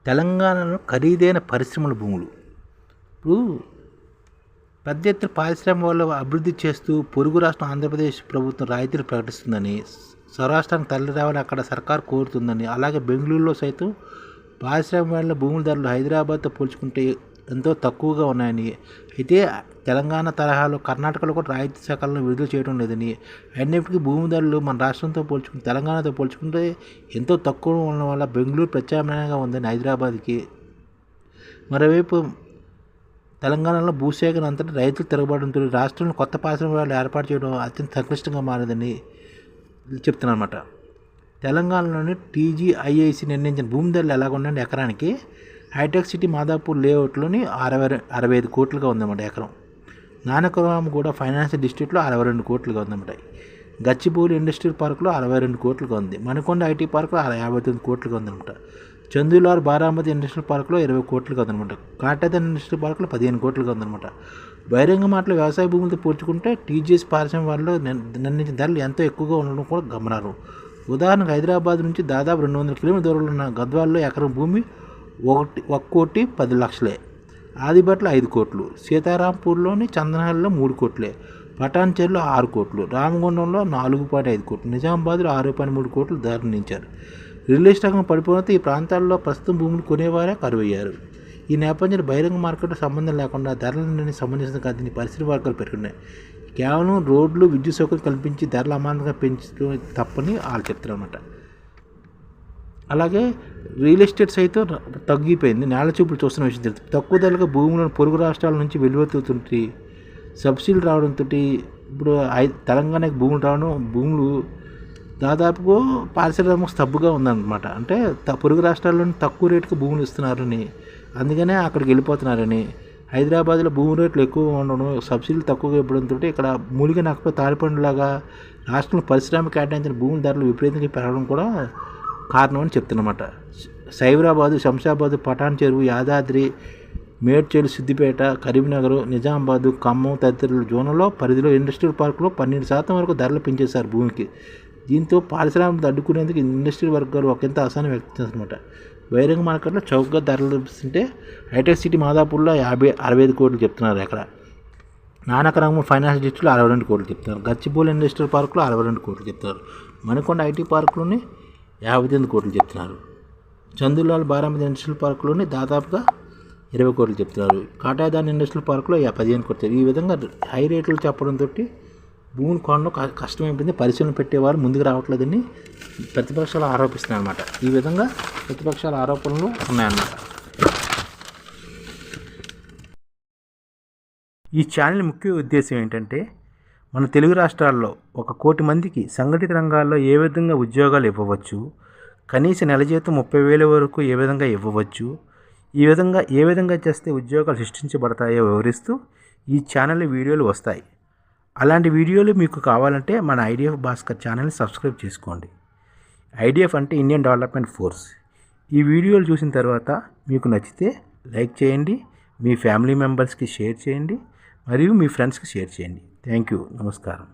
తెలంగాణలో ఖరీదైన పరిశ్రమల భూములు. ఇప్పుడు పెద్ద ఎత్తున పారిశ్రామిక వాళ్ళు అభివృద్ధి చేస్తూ పొరుగు రాష్ట్రం ఆంధ్రప్రదేశ్ ప్రభుత్వం రాయితీలు ప్రకటిస్తుందని, స్వరాష్ట్రానికి తరలి రావాలని అక్కడ సర్కారు కోరుతుందని, అలాగే బెంగళూరులో సైతం పారిశ్రామిక వాళ్ళ భూముల ధరలు హైదరాబాద్తో పోల్చుకుంటే ఎంతో తక్కువగా ఉన్నాయని, అయితే తెలంగాణ తరహాలో కర్ణాటకలో కూడా రాయితీ శాఖలను విడుదల చేయడం లేదని, అయినప్పటికీ భూమి ధరలు మన రాష్ట్రంతో పోల్చుకుంటే తెలంగాణతో పోల్చుకుంటే ఎంతో తక్కువ ఉండడం వల్ల బెంగళూరు ప్రత్యామ్నాయంగా ఉందని హైదరాబాద్కి. మరోవైపు తెలంగాణలో భూసేకరణ అంతటా రైతులు తిరగబడంతో రాష్ట్రంలో కొత్త పారిశ్రామికలు ఏర్పాటు చేయడం అత్యంత సంక్లిష్టంగా మారదని చెప్తున్నారన్నమాట. తెలంగాణలోని TGIIC నిర్ణయించిన భూమి ధరలు ఎలాగున్నాయంటే ఎకరానికి హైటెక్ సిటీ మాదాపూర్ లేఅవుట్లోని 65 కోట్లుగా ఉందన్నమాట ఎకరం. నానక్రామ్గూడ ఫైనాన్షియల్ డిస్ట్రిక్ట్లో 62 కోట్లుగా ఉందన్నమాట. గచ్చిబౌలి ఇండస్ట్రియల్ పార్కులో 62 కోట్లుగా ఉంది. మణికొండ ఐటీ పార్కులో 59 కోట్లుగా ఉందన్నమాట. చందులార్ బారామతి ఇండస్ట్రియల్ పార్కులో 20 కోట్లుగా ఉందన్నమాట. కాటేదన్ ఇండస్ట్రియల్ పార్కులో 15 కోట్లుగా ఉందన్నమాట. బహిరంగ మాటలు వ్యవసాయ భూములతో పోల్చుకుంటే TGS పారిశ్రామిక వాళ్ళు నిర్ణయించిన ధరలు ఎంతో ఎక్కువగా ఉండడం కూడా గమనార్హం. ఉదాహరణకు హైదరాబాద్ నుంచి దాదాపు 200 కిలోమీటర్ల దూరంలో ఉన్న గద్వాల్లో ఎకరం భూమి 1,10,00,000. ఆదిబట్లో 5 కోట్లు, సీతారాంపూర్లోని చందనహల్లిలో 3 కోట్లే, పటాన్చెరులో 6 కోట్లు, రామగుండంలో 4.5 కోట్లు, నిజామాబాద్లో 6.3 కోట్లు ధర నిర్ణయించారు. రియల్ ఎస్టేట్ రంగం పడిపోవడంతో ఈ ప్రాంతాల్లో ప్రస్తుతం భూములు కొనేవారే కరువయ్యారు. ఈ నేపథ్యంలో బహిరంగ మార్కెట్తో సంబంధం లేకుండా ధరలని సంబంధించిన దీని పరిస్థితి వర్గాలు పెరుగుతున్నాయి. కేవలం రోడ్లు, విద్యుత్ సౌకర్యం కల్పించి ధరలు అమాంతంగా పెంచడం తప్పని వాళ్ళు చెప్తారన్నమాట. అలాగే రియల్ ఎస్టేట్ సైతం తగ్గిపోయింది. నేల చూపులు చూస్తున్న విషయం తెలుస్తుంది. తక్కువ ధరలుగా భూములను పొరుగు రాష్ట్రాల నుంచి వెలువెత్తుతుంటే సబ్సిడీలు రావడంతో ఇప్పుడు తెలంగాణకి భూములు రావడం, భూములు దాదాపుగా పారిశ్రామిక స్తబ్బుగా ఉందన్నమాట. అంటే పొరుగు రాష్ట్రాల్లోని తక్కువ రేటుకు భూములు ఇస్తున్నారని, అందుకనే అక్కడికి వెళ్ళిపోతున్నారని, హైదరాబాద్లో భూమి రేట్లు ఎక్కువగా ఉండడం, సబ్సిడీలు తక్కువగా ఇవ్వడంతో ఇక్కడ మూలిగా నక్కపై తాడిపండులాగా రాష్ట్రంలో పరిశ్రమ కేటాయించిన భూముల ధరలు విపరీతంగా పెరగడం కూడా కారణం అని చెప్తున్నమాట. సైబరాబాదు, శంషాబాదు, పటాన్ చెరువు, యాదాద్రి, మేడ్చల్, సిద్దిపేట, కరీంనగర్, నిజామాబాదు, ఖమ్మం తదితరుల జోన్లలో పరిధిలో ఇండస్ట్రియల్ పార్కులో 12% వరకు ధరలు పెంచేశారు భూమికి. దీంతో పారిశ్రామికలు అడ్డుకునేందుకు ఇండస్ట్రియల్ వర్గాలు ఒకంత అసహనం వ్యక్తం చేస్తారన్నమాట. బహిరంగ మార్కెట్లో చౌకగా ధరలు ఇస్తుంటే హైటెక్ సిటీ మాదాపూర్లో 65 కోట్లు చెప్తున్నారు ఎక్కడ. నానక్రామ్ ఫైనాన్స్ డిస్ట్రిక్ట్లో 62 కోట్లు చెప్తున్నారు. గచ్చిబౌలి ఇండస్ట్రియల్ పార్కులో 62 కోట్లు చెప్తున్నారు. మణికొండ ఐటీ పార్కులోని 58 కోట్లు చెప్తున్నారు. చందులాల్ బారామతి ఇండస్ట్రియల్ పార్కులోని దాదాపుగా 20 కోట్లు చెప్తున్నారు. కాటాదాన్ ఇండస్ట్రియల్ పార్కులో 15 కోట్లు. ఈ విధంగా హై రేట్లు చెప్పడంతో భూములు కొనడం కష్టమైపోయింది. పరిశీలన పెట్టేవారు ముందుకు రావట్లేదని ప్రతిపక్షాలు ఆరోపిస్తున్నాయి అన్నమాట. ఈ విధంగా ప్రతిపక్షాల ఆరోపణలు ఉన్నాయన్నమాట. ఈ ఛానల్ ముఖ్య ఉద్దేశం ఏంటంటే మన తెలుగు రాష్ట్రాల్లో 1 కోటి మందికి సంఘటిత రంగాల్లో ఏ విధంగా ఉద్యోగాలు ఇవ్వవచ్చు, కనీస నెల జీతం 30,000 వరకు ఏ విధంగా ఇవ్వవచ్చు, ఏ విధంగా చేస్తే ఉద్యోగాలు సృష్టించబడతాయో వివరిస్తూ ఈ ఛానల్ వీడియోలు వస్తాయి. అలాంటి వీడియోలు మీకు కావాలంటే మన IDF భాస్కర్ ఛానల్ని సబ్స్క్రైబ్ చేసుకోండి. IDF అంటే ఇండియన్ డెవలప్మెంట్ ఫోర్స్. ఈ వీడియోలు చూసిన తర్వాత మీకు నచ్చితే లైక్ చేయండి, మీ ఫ్యామిలీ మెంబర్స్కి షేర్ చేయండి, మరియు మీ ఫ్రెండ్స్కి షేర్ చేయండి. Thank you. నమస్కారం.